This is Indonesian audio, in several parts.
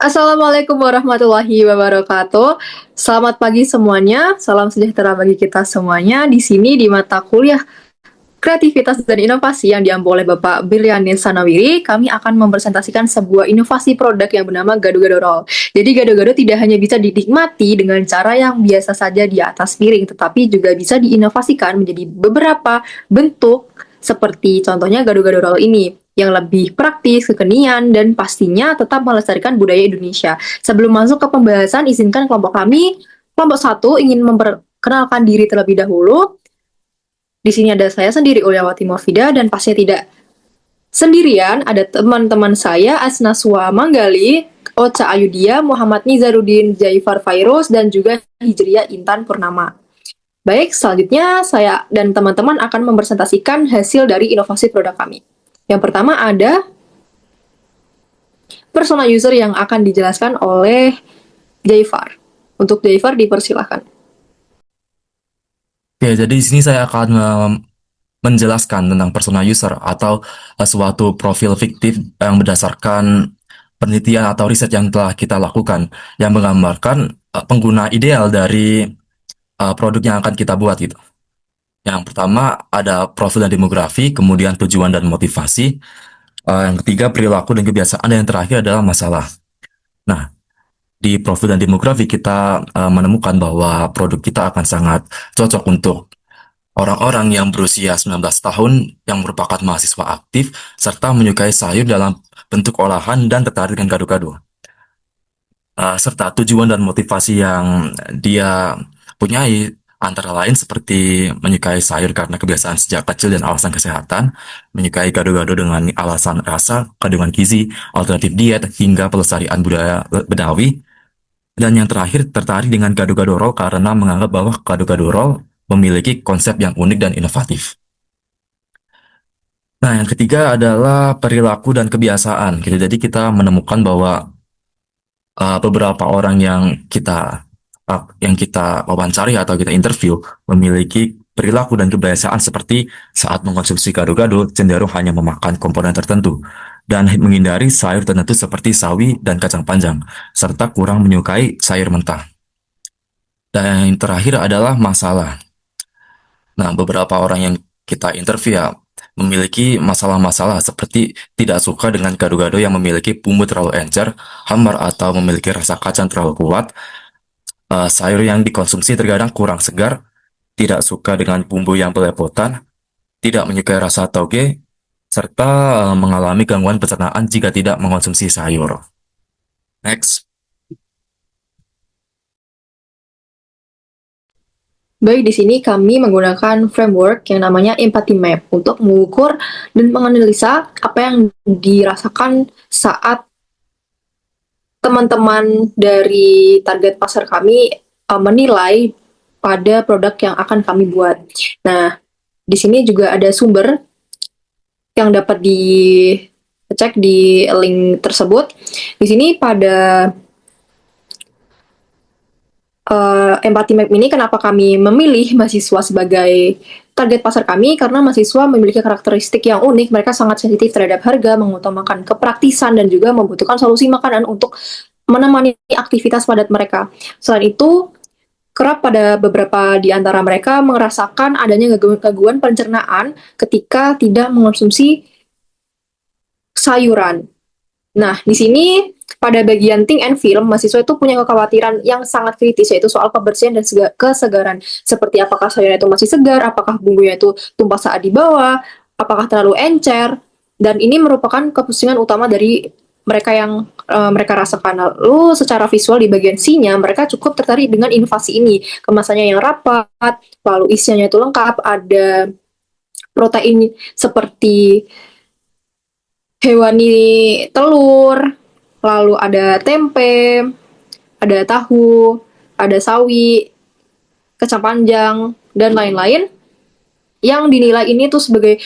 Assalamualaikum warahmatullahi wabarakatuh. Selamat pagi semuanya. Salam sejahtera bagi kita semuanya. Di sini di mata kuliah Kreativitas dan Inovasi yang diampu oleh Bapak Brilianin Sanawiri, kami akan mempresentasikan sebuah inovasi produk yang bernama Gado-Gado Roll. Jadi gado-gado tidak hanya bisa dinikmati dengan cara yang biasa saja di atas piring, tetapi juga bisa diinovasikan menjadi beberapa bentuk seperti contohnya gado-gado roll ini yang lebih praktis, kekinian, dan pastinya tetap melestarikan budaya Indonesia. Sebelum masuk ke pembahasan, izinkan kelompok satu ingin memperkenalkan diri terlebih dahulu. Di sini ada saya sendiri, Uliawati Morfida, dan pastinya tidak sendirian, ada teman-teman saya, Asnaswa Manggali, Ocha Ayudia, Muhammad Nizaruddin Jaifar Fairuz, dan juga Hijriah Intan Purnama. Baik, selanjutnya saya dan teman-teman akan mempresentasikan hasil dari inovasi produk kami. Yang pertama ada persona user yang akan dijelaskan oleh Jaifar. Untuk Jaifar dipersilahkan. Oke, jadi di sini saya akan menjelaskan tentang persona user atau suatu profil fiktif yang berdasarkan penelitian atau riset yang telah kita lakukan yang menggambarkan pengguna ideal dari produk yang akan kita buat gitu. Yang pertama ada profil dan demografi, kemudian tujuan dan motivasi, yang ketiga perilaku dan kebiasaan, dan yang terakhir adalah masalah. Nah, di profil dan demografi kita menemukan bahwa produk kita akan sangat cocok untuk orang-orang yang berusia 19 tahun yang merupakan mahasiswa aktif serta menyukai sayur dalam bentuk olahan dan tertarik dengan gado-gado. Serta tujuan dan motivasi yang dia punyai antara lain seperti menyukai sayur karena kebiasaan sejak kecil dan alasan kesehatan, menyukai gado-gado dengan alasan rasa, kandungan gizi, alternatif diet, hingga pelestarian budaya Betawi. Dan yang terakhir, tertarik dengan gado-gado roll karena menganggap bahwa gado-gado roll memiliki konsep yang unik dan inovatif. Nah, yang ketiga adalah perilaku dan kebiasaan gitu. Jadi kita menemukan bahwa beberapa orang yang kita wawancari atau kita interview memiliki perilaku dan kebiasaan seperti saat mengkonsumsi gado-gado cenderung hanya memakan komponen tertentu dan menghindari sayur tertentu seperti sawi dan kacang panjang, serta kurang menyukai sayur mentah. Dan yang terakhir adalah masalah. Nah, beberapa orang yang kita interview ya memiliki masalah-masalah seperti tidak suka dengan gado-gado yang memiliki bumbu terlalu encer, hambar atau memiliki rasa kacang terlalu kuat, sayur yang dikonsumsi terkadang kurang segar, tidak suka dengan bumbu yang belepotan, tidak menyukai rasa toge, serta mengalami gangguan pencernaan jika tidak mengonsumsi sayur. Next. Baik, di sini kami menggunakan framework yang namanya Empathy Map untuk mengukur dan menganalisa apa yang dirasakan saat teman-teman dari target pasar kami menilai pada produk yang akan kami buat. Nah, di sini juga ada sumber yang dapat dicek di link tersebut. Di sini pada Empathy Map ini kenapa kami memilih mahasiswa sebagai target pasar kami, karena mahasiswa memiliki karakteristik yang unik, mereka sangat sensitif terhadap harga, mengutamakan kepraktisan, dan juga membutuhkan solusi makanan untuk menemani aktivitas padat mereka. Selain itu, kerap pada beberapa di antara mereka merasakan adanya gangguan pencernaan ketika tidak mengonsumsi sayuran. Nah, di sini pada bagian think and feel, mahasiswa itu punya kekhawatiran yang sangat kritis, yaitu soal kebersihan dan kesegaran. Seperti apakah sayurnya itu masih segar, apakah bumbunya itu tumpah saat dibawa, apakah terlalu encer, dan ini merupakan kepusingan utama dari mereka yang mereka rasakan. Lalu secara visual di bagian C-nya, mereka cukup tertarik dengan inovasi ini. Kemasannya yang rapat, lalu isiannya itu lengkap, ada protein seperti hewani telur, lalu ada tempe, ada tahu, ada sawi, kacang panjang, dan lain-lain yang dinilai ini tuh sebagai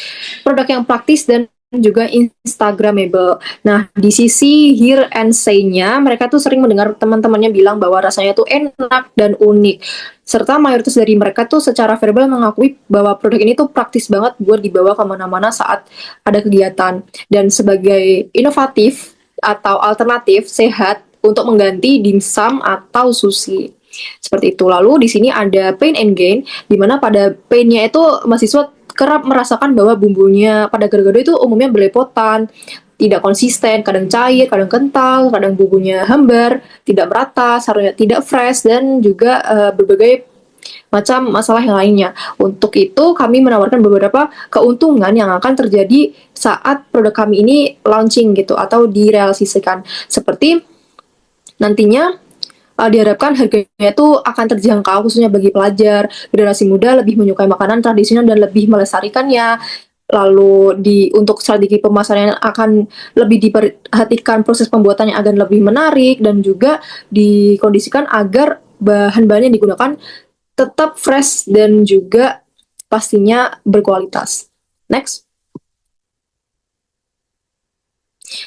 produk yang praktis dan juga instagramable. Nah, di sisi hear and say-nya, mereka tuh sering mendengar teman-temannya bilang bahwa rasanya tuh enak dan unik. Serta mayoritas dari mereka tuh secara verbal mengakui bahwa produk ini tuh praktis banget buat dibawa kemana-mana saat ada kegiatan. Dan sebagai inovatif atau alternatif sehat untuk mengganti dimsum atau sushi. Seperti itu. Lalu di sini ada pain and gain, di mana pada painnya itu mahasiswa kerap merasakan bahwa bumbunya pada gado-gado itu umumnya belepotan, tidak konsisten, kadang cair, kadang kental, kadang bumbunya hambar, tidak merata, seharusnya tidak fresh, dan juga berbagai macam masalah yang lainnya. Untuk itu, kami menawarkan beberapa keuntungan yang akan terjadi saat produk kami ini launching gitu atau direalisasikan. Seperti nantinya diharapkan harganya itu akan terjangkau khususnya bagi pelajar, generasi muda lebih menyukai makanan tradisional dan lebih melestarikannya. Lalu untuk strategi pemasaran akan lebih diperhatikan proses pembuatannya agar lebih menarik dan juga dikondisikan agar bahan-bahan yang digunakan tetap fresh dan juga pastinya berkualitas. Next.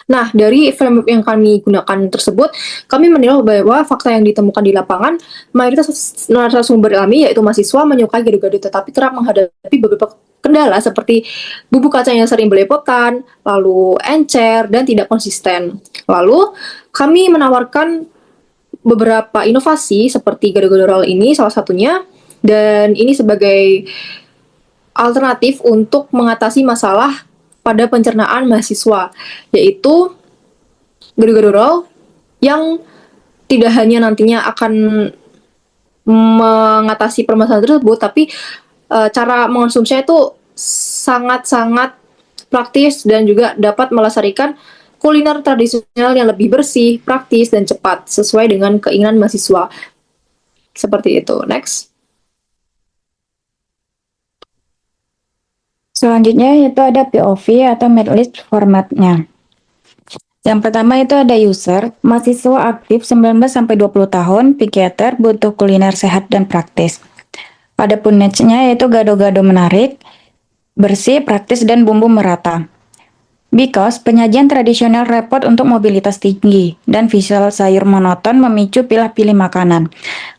Nah, dari framework yang kami gunakan tersebut, kami menilai bahwa fakta yang ditemukan di lapangan, mayoritas narasumber kami, yaitu mahasiswa, menyukai gado-gado, tetapi kerap menghadapi beberapa kendala seperti bubuk kacang yang sering belepotan, lalu encer, dan tidak konsisten. Lalu, kami menawarkan beberapa inovasi seperti gado-gado roll ini salah satunya, dan ini sebagai alternatif untuk mengatasi masalah pada pencernaan mahasiswa, yaitu gado-gado roll yang tidak hanya nantinya akan mengatasi permasalahan tersebut, tapi cara mengonsumsinya itu sangat-sangat praktis dan juga dapat melestarikan kuliner tradisional yang lebih bersih, praktis, dan cepat sesuai dengan keinginan mahasiswa. Seperti itu. Next. Selanjutnya itu ada POV atau made list formatnya. Yang pertama itu ada user, mahasiswa aktif 19-20 tahun, psikiater, butuh kuliner sehat dan praktis. Adapun niche-nya yaitu gado-gado menarik, bersih, praktis, dan bumbu merata. Because penyajian tradisional repot untuk mobilitas tinggi dan visual sayur monoton memicu pilih-pilih makanan.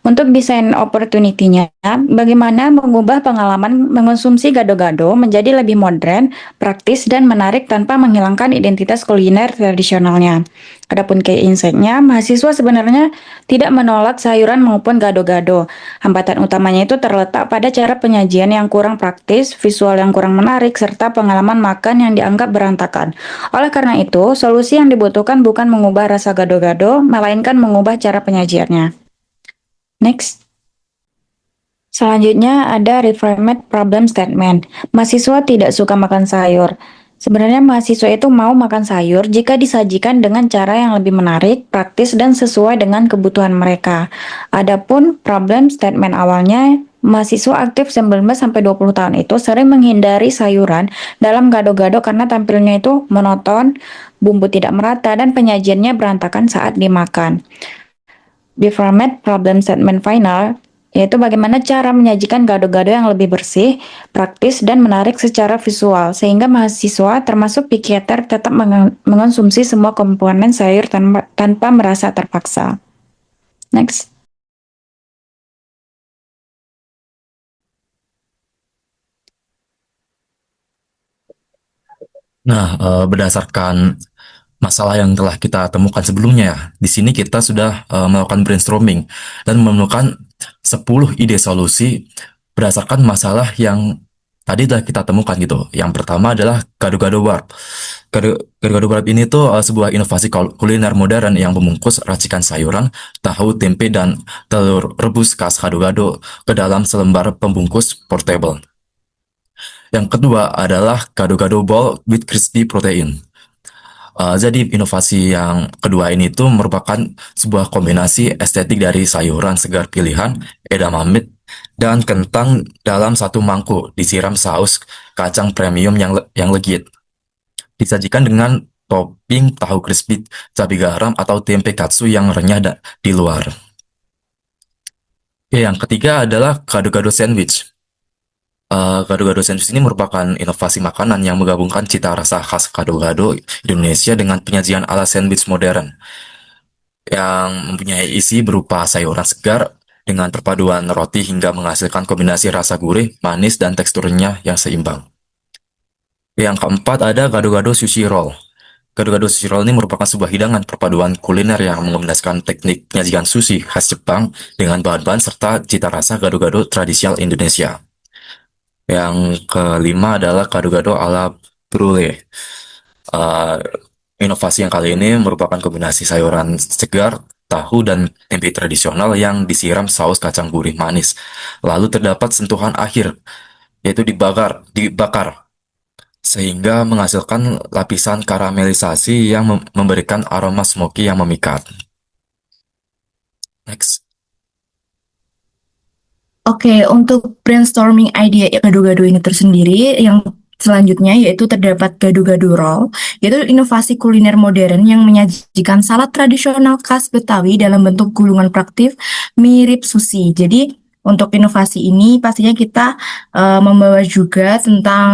Untuk desain opportunity-nya, bagaimana mengubah pengalaman mengonsumsi gado-gado menjadi lebih modern, praktis, dan menarik tanpa menghilangkan identitas kuliner tradisionalnya. Adapun key insight-nya, mahasiswa sebenarnya tidak menolak sayuran maupun gado-gado. Hambatan utamanya itu terletak pada cara penyajian yang kurang praktis, visual yang kurang menarik, serta pengalaman makan yang dianggap berantakan. Oleh karena itu, solusi yang dibutuhkan bukan mengubah rasa gado-gado, melainkan mengubah cara penyajiannya. Next. Selanjutnya ada reframed problem statement. Mahasiswa tidak suka makan sayur. Sebenarnya mahasiswa itu mau makan sayur jika disajikan dengan cara yang lebih menarik, praktis, dan sesuai dengan kebutuhan mereka. Adapun problem statement awalnya, mahasiswa aktif 19-20 tahun itu sering menghindari sayuran dalam gado-gado karena tampilnya itu monoton, bumbu tidak merata, dan penyajiannya berantakan saat dimakan. Beframed problem statement final yaitu bagaimana cara menyajikan gado-gado yang lebih bersih, praktis, dan menarik secara visual, sehingga mahasiswa termasuk psikiater tetap mengonsumsi semua komponen sayur tanpa merasa terpaksa. Next. Nah, berdasarkan masalah yang telah kita temukan sebelumnya ya, di sini kita sudah melakukan brainstorming dan menemukan 10 ide solusi berdasarkan masalah yang tadi telah kita temukan gitu. Yang pertama adalah gado-gado warp. Gado-gado warp ini tuh sebuah inovasi kuliner modern yang membungkus racikan sayuran, tahu, tempe, dan telur rebus khas gado-gado ke dalam selembar pembungkus portable. Yang kedua adalah gado-gado ball with crispy protein. Jadi inovasi yang kedua ini tuh merupakan sebuah kombinasi estetik dari sayuran segar pilihan, edamame, dan kentang dalam satu mangkuk disiram saus kacang premium yang legit. Disajikan dengan topping tahu crispy, cabai garam, atau tempe katsu yang renyah di luar. Yang ketiga adalah gado-gado sandwich. Gado-gado sandwich ini merupakan inovasi makanan yang menggabungkan cita rasa khas gado-gado Indonesia dengan penyajian ala sandwich modern yang mempunyai isi berupa sayuran segar dengan perpaduan roti hingga menghasilkan kombinasi rasa gurih, manis, dan teksturnya yang seimbang. Yang keempat ada gado-gado sushi roll. Gado-gado sushi roll ini merupakan sebuah hidangan perpaduan kuliner yang mengombinasikan teknik penyajian sushi khas Jepang dengan bahan-bahan serta cita rasa gado-gado tradisional Indonesia. Yang kelima adalah gado-gado ala brulee. Eh, Inovasi yang kali ini merupakan kombinasi sayuran segar, tahu, dan tempe tradisional yang disiram saus kacang gurih manis. Lalu terdapat sentuhan akhir, yaitu dibakar, sehingga menghasilkan lapisan karamelisasi yang memberikan aroma smoky yang memikat. Next. Oke, untuk brainstorming ide gado-gado ini tersendiri, yang selanjutnya yaitu terdapat gado-gado roll, yaitu inovasi kuliner modern yang menyajikan salad tradisional khas Betawi dalam bentuk gulungan praktis mirip sushi. Jadi untuk inovasi ini pastinya kita membawa juga tentang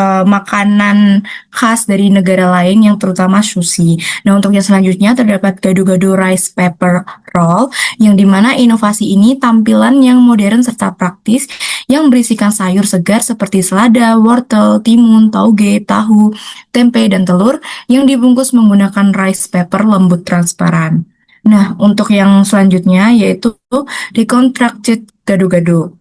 makanan khas dari negara lain yang terutama sushi. Nah, untuk yang selanjutnya terdapat gado-gado rice paper roll yang dimana inovasi ini tampilan yang modern serta praktis yang berisikan sayur segar seperti selada, wortel, timun, tauge, tahu, tempe, dan telur yang dibungkus menggunakan rice paper lembut transparan. Nah, untuk yang selanjutnya yaitu deconstructed gado-gado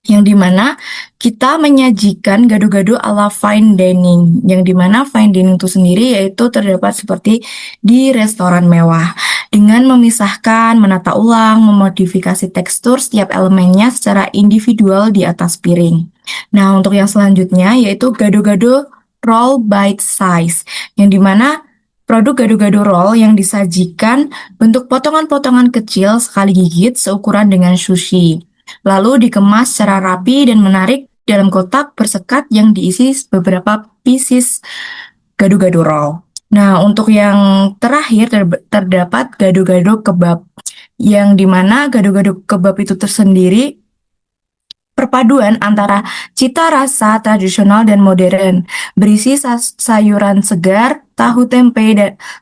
yang dimana kita menyajikan gado-gado ala fine dining, yang dimana fine dining itu sendiri yaitu terdapat seperti di restoran mewah, dengan memisahkan, menata ulang, memodifikasi tekstur setiap elemennya secara individual di atas piring. Nah, untuk yang selanjutnya yaitu gado-gado roll bite size, yang dimana produk gado-gado roll yang disajikan bentuk potongan-potongan kecil sekali gigit seukuran dengan sushi. Lalu dikemas secara rapi dan menarik dalam kotak bersekat yang diisi beberapa pieces gado-gado roll. Nah, untuk yang terakhir terdapat gado-gado kebab, yang dimana gado-gado kebab itu tersendiri perpaduan antara cita rasa tradisional dan modern, berisi sayuran segar, tahu tempe,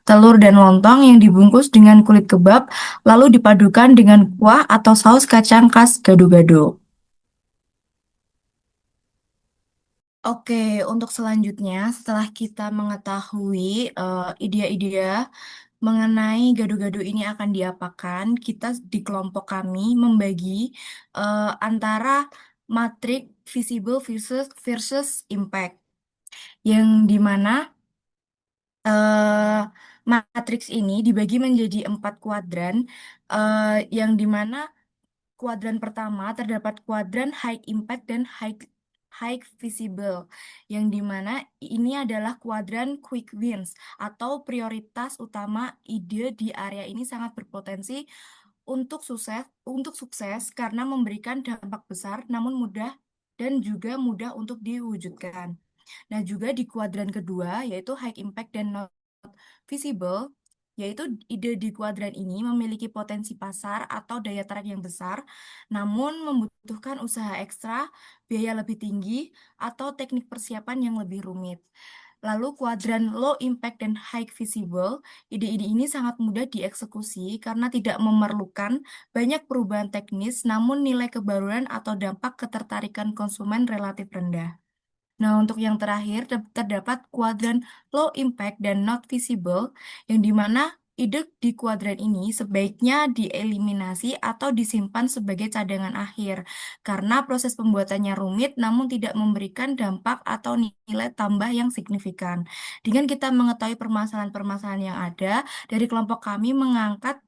telur, dan lontong yang dibungkus dengan kulit kebab, lalu dipadukan dengan kuah atau saus kacang khas gado-gado. Oke, untuk selanjutnya, setelah kita mengetahui ide-ide mengenai gado-gado ini akan diapakan, kita di kelompok kami membagi antara matrik visible versus impact, yang dimana matriks ini dibagi menjadi 4 kuadran, yang dimana kuadran pertama terdapat kuadran high impact dan high visible, yang dimana ini adalah kuadran quick wins atau prioritas utama ide di area ini sangat berpotensi untuk sukses karena memberikan dampak besar namun mudah dan juga mudah untuk diwujudkan. Nah, juga di kuadran kedua yaitu high impact dan not visible, yaitu ide di kuadran ini memiliki potensi pasar atau daya tarik yang besar, namun membutuhkan usaha ekstra, biaya lebih tinggi, atau teknik persiapan yang lebih rumit. Lalu kuadran low impact dan high visible, ide-ide ini sangat mudah dieksekusi karena tidak memerlukan banyak perubahan teknis, namun nilai kebaruan atau dampak ketertarikan konsumen relatif rendah. Nah, untuk yang terakhir terdapat kuadran low impact dan not visible, yang dimana ide di kuadran ini sebaiknya dieliminasi atau disimpan sebagai cadangan akhir, karena proses pembuatannya rumit namun tidak memberikan dampak atau nilai tambah yang signifikan. Dengan kita mengetahui permasalahan-permasalahan yang ada, dari kelompok kami mengangkat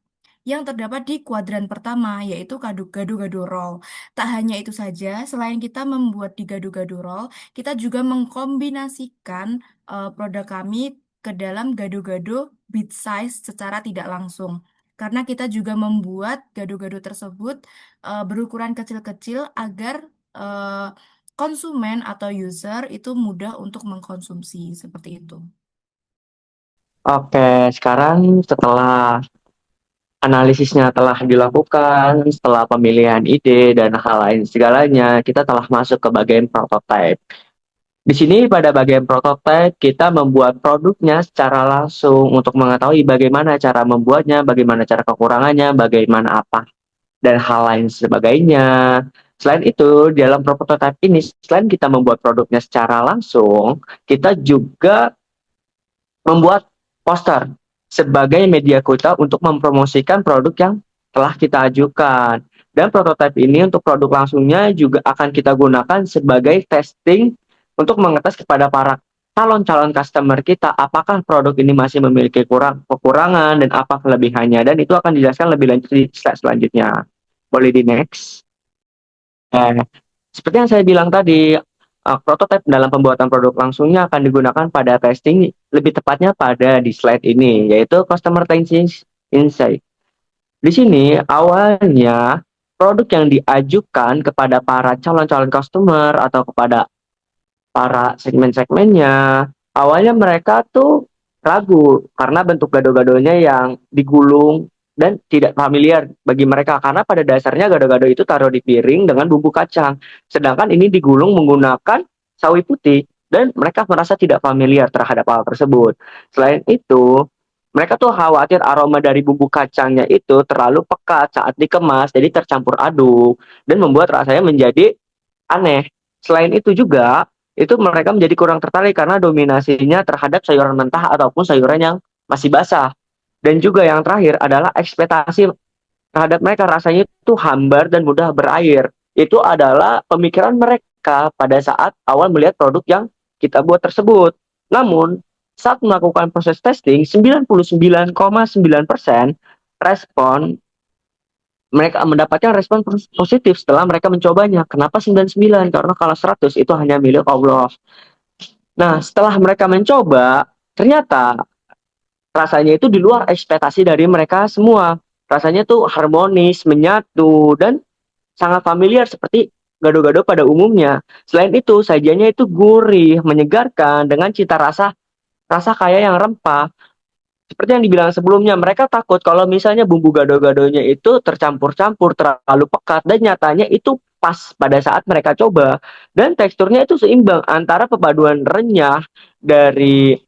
yang terdapat di kuadran pertama, yaitu gado-gado roll. Tak hanya itu saja, selain kita membuat di gado-gado roll, kita juga mengkombinasikan produk kami ke dalam gado-gado bite size secara tidak langsung. Karena kita juga membuat gado-gado tersebut berukuran kecil-kecil agar konsumen atau user itu mudah untuk mengkonsumsi, seperti itu. Oke, sekarang setelah analisisnya telah dilakukan, setelah pemilihan ide dan hal lain segalanya, kita telah masuk ke bagian prototype. Di sini pada bagian prototype, kita membuat produknya secara langsung untuk mengetahui bagaimana cara membuatnya, bagaimana cara kekurangannya, bagaimana apa, dan hal lain sebagainya. Selain itu, dalam prototype ini, selain kita membuat produknya secara langsung, kita juga membuat poster sebagai media kita untuk mempromosikan produk yang telah kita ajukan. Dan prototipe ini untuk produk langsungnya juga akan kita gunakan sebagai testing untuk mengetes kepada para calon-calon customer kita apakah produk ini masih memiliki kekurangan dan apa kelebihannya, dan itu akan dijelaskan lebih lanjut di slide selanjutnya. Boleh di next. Seperti yang saya bilang tadi, prototipe dalam pembuatan produk langsungnya akan digunakan pada testing, lebih tepatnya pada di slide ini, yaitu customer testing insight. Di sini awalnya produk yang diajukan kepada para calon-calon customer atau kepada para segmen-segmennya, awalnya mereka tuh ragu karena bentuk gado-gadonya yang digulung dan tidak familiar bagi mereka, karena pada dasarnya gado-gado itu taruh di piring dengan bumbu kacang, sedangkan ini digulung menggunakan sawi putih dan mereka merasa tidak familiar terhadap hal tersebut. Selain itu, mereka tuh khawatir aroma dari bumbu kacangnya itu terlalu pekat saat dikemas, jadi tercampur aduk dan membuat rasanya menjadi aneh. Selain itu juga, itu mereka menjadi kurang tertarik karena dominasinya terhadap sayuran mentah ataupun sayuran yang masih basah. Dan juga yang terakhir adalah ekspektasi terhadap mereka rasanya itu hambar dan mudah berair. Itu adalah pemikiran mereka pada saat awal melihat produk yang kita buat tersebut. Namun, saat melakukan proses testing, 99,9% respon mereka mendapatkan respon positif setelah mereka mencobanya. Kenapa 99? Karena kalau 100 itu hanya milik Allah. Nah, setelah mereka mencoba, ternyata rasanya itu di luar ekspektasi dari mereka semua. Rasanya tuh harmonis, menyatu, dan sangat familiar seperti gado-gado pada umumnya. Selain itu, sajiannya itu gurih, menyegarkan, dengan cita rasa kaya yang rempah. Seperti yang dibilang sebelumnya, mereka takut kalau misalnya bumbu gado-gadonya itu tercampur-campur, terlalu pekat, dan nyatanya itu pas pada saat mereka coba. Dan teksturnya itu seimbang antara perpaduan renyah dari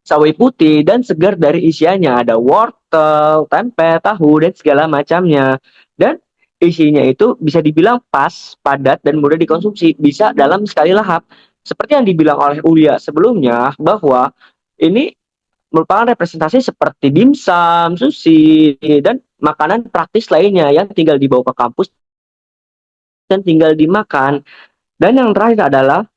sawi putih dan segar dari isiannya. Ada wortel, tempe, tahu, dan segala macamnya. Dan isinya itu bisa dibilang pas, padat, dan mudah dikonsumsi. Bisa dalam sekali lahap. Seperti yang dibilang oleh Ulia sebelumnya, bahwa ini merupakan representasi seperti dimsum, sushi, dan makanan praktis lainnya yang tinggal dibawa ke kampus dan tinggal dimakan. Dan yang terakhir adalah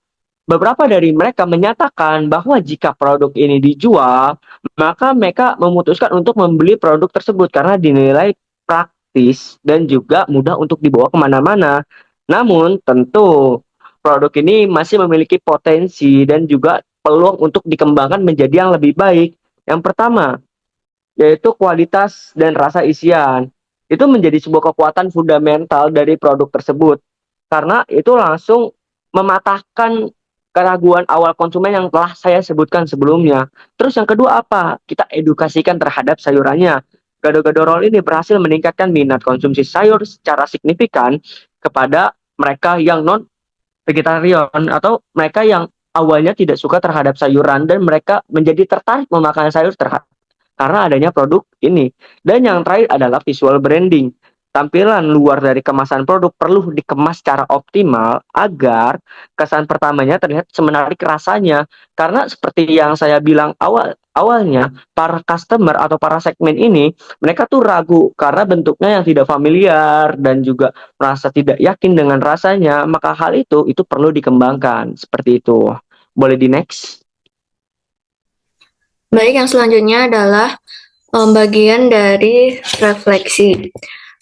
beberapa dari mereka menyatakan bahwa jika produk ini dijual, maka mereka memutuskan untuk membeli produk tersebut karena dinilai praktis dan juga mudah untuk dibawa kemana-mana. Namun tentu produk ini masih memiliki potensi dan juga peluang untuk dikembangkan menjadi yang lebih baik. Yang pertama, yaitu kualitas dan rasa isian. Itu menjadi sebuah kekuatan fundamental dari produk tersebut. Karena itu langsung mematahkan keraguan awal konsumen yang telah saya sebutkan sebelumnya. Terus yang kedua apa? Kita edukasikan terhadap sayurannya. Gado-gado roll ini berhasil meningkatkan minat konsumsi sayur secara signifikan kepada mereka yang non-vegetarian atau mereka yang awalnya tidak suka terhadap sayuran dan mereka menjadi tertarik memakan sayur karena adanya produk ini. Dan yang terakhir adalah visual branding. Tampilan luar dari kemasan produk perlu dikemas secara optimal agar kesan pertamanya terlihat semenarik rasanya. Karena seperti yang saya bilang awalnya, para customer atau para segmen ini, mereka tuh ragu karena bentuknya yang tidak familiar dan juga merasa tidak yakin dengan rasanya. Maka hal itu perlu dikembangkan. Seperti itu. Boleh di next? Baik, yang selanjutnya adalah bagian dari refleksi.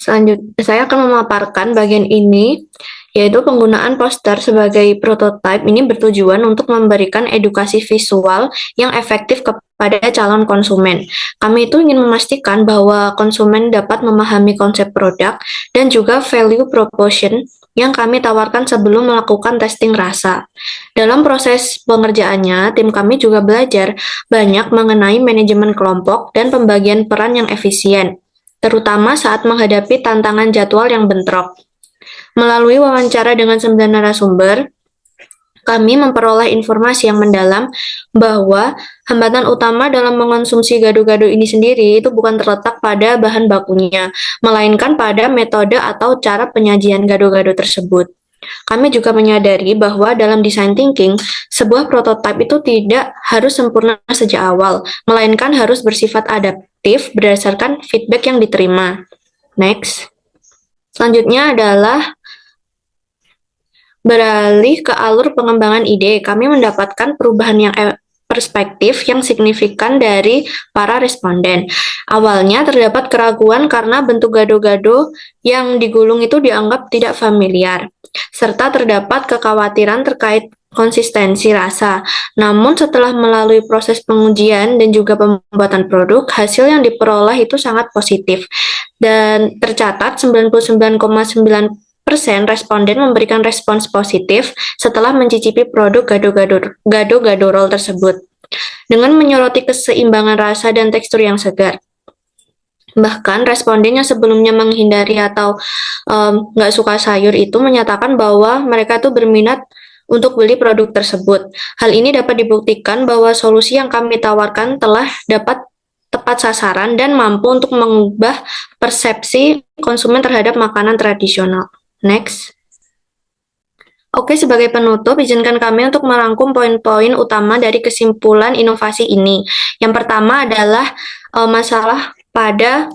Selanjutnya, saya akan memaparkan bagian ini, yaitu penggunaan poster sebagai prototipe ini bertujuan untuk memberikan edukasi visual yang efektif kepada calon konsumen. Kami itu ingin memastikan bahwa konsumen dapat memahami konsep produk dan juga value proposition yang kami tawarkan sebelum melakukan testing rasa. Dalam proses pengerjaannya, tim kami juga belajar banyak mengenai manajemen kelompok dan pembagian peran yang efisien, terutama saat menghadapi tantangan jadwal yang bentrok. Melalui wawancara dengan 9 narasumber, kami memperoleh informasi yang mendalam bahwa hambatan utama dalam mengonsumsi gado-gado ini sendiri itu bukan terletak pada bahan bakunya, melainkan pada metode atau cara penyajian gado-gado tersebut. Kami juga menyadari bahwa dalam design thinking, sebuah prototipe itu tidak harus sempurna sejak awal, melainkan harus bersifat adaptif berdasarkan feedback yang diterima. Next. Selanjutnya adalah beralih ke alur pengembangan ide. Kami mendapatkan perubahan yang perspektif yang signifikan dari para responden. Awalnya terdapat keraguan karena bentuk gado-gado yang digulung itu dianggap tidak familiar, serta terdapat kekhawatiran terkait konsistensi rasa. Namun setelah melalui proses pengujian dan juga pembuatan produk, hasil yang diperoleh itu sangat positif. Dan tercatat 99,9% responden memberikan respons positif setelah mencicipi produk gado-gado roll tersebut, dengan menyoroti keseimbangan rasa dan tekstur yang segar. Bahkan responden yang sebelumnya menghindari atau nggak suka sayur itu menyatakan bahwa mereka tuh berminat untuk beli produk tersebut. Hal ini dapat dibuktikan bahwa solusi yang kami tawarkan telah dapat tepat sasaran dan mampu untuk mengubah persepsi konsumen terhadap makanan tradisional. Next. Oke, sebagai penutup, izinkan kami untuk merangkum poin-poin utama dari kesimpulan inovasi ini. Yang pertama adalah masalah pada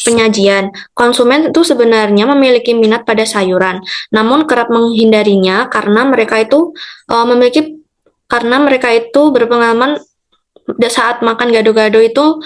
penyajian. Konsumen itu sebenarnya memiliki minat pada sayuran, namun kerap menghindarinya karena mereka itu berpengalaman saat makan gado-gado itu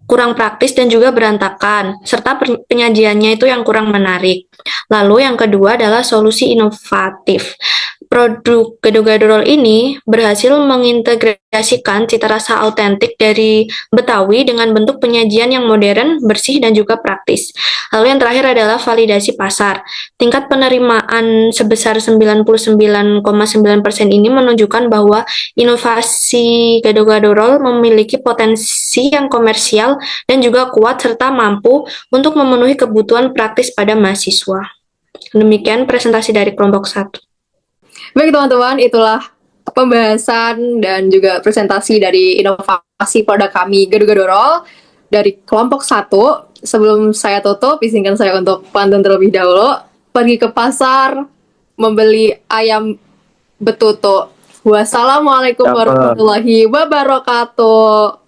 kurang praktis dan juga berantakan, serta penyajiannya itu yang kurang menarik. Lalu yang kedua adalah solusi inovatif. Produk gado-gado roll ini berhasil mengintegrasikan cita rasa autentik dari Betawi dengan bentuk penyajian yang modern, bersih, dan juga praktis. Lalu yang terakhir adalah validasi pasar. Tingkat penerimaan sebesar 99,9% ini menunjukkan bahwa inovasi gado-gado roll memiliki potensi yang komersial dan juga kuat serta mampu untuk memenuhi kebutuhan praktis pada mahasiswa. Demikian presentasi dari kelompok 1. Baik teman-teman, itulah pembahasan dan juga presentasi dari inovasi produk kami Gado-Gado Roll dari kelompok 1. Sebelum saya tutup, izinkan saya untuk pantun terlebih dahulu. Pergi ke pasar, membeli ayam betutu. Wassalamualaikum warahmatullahi wabarakatuh.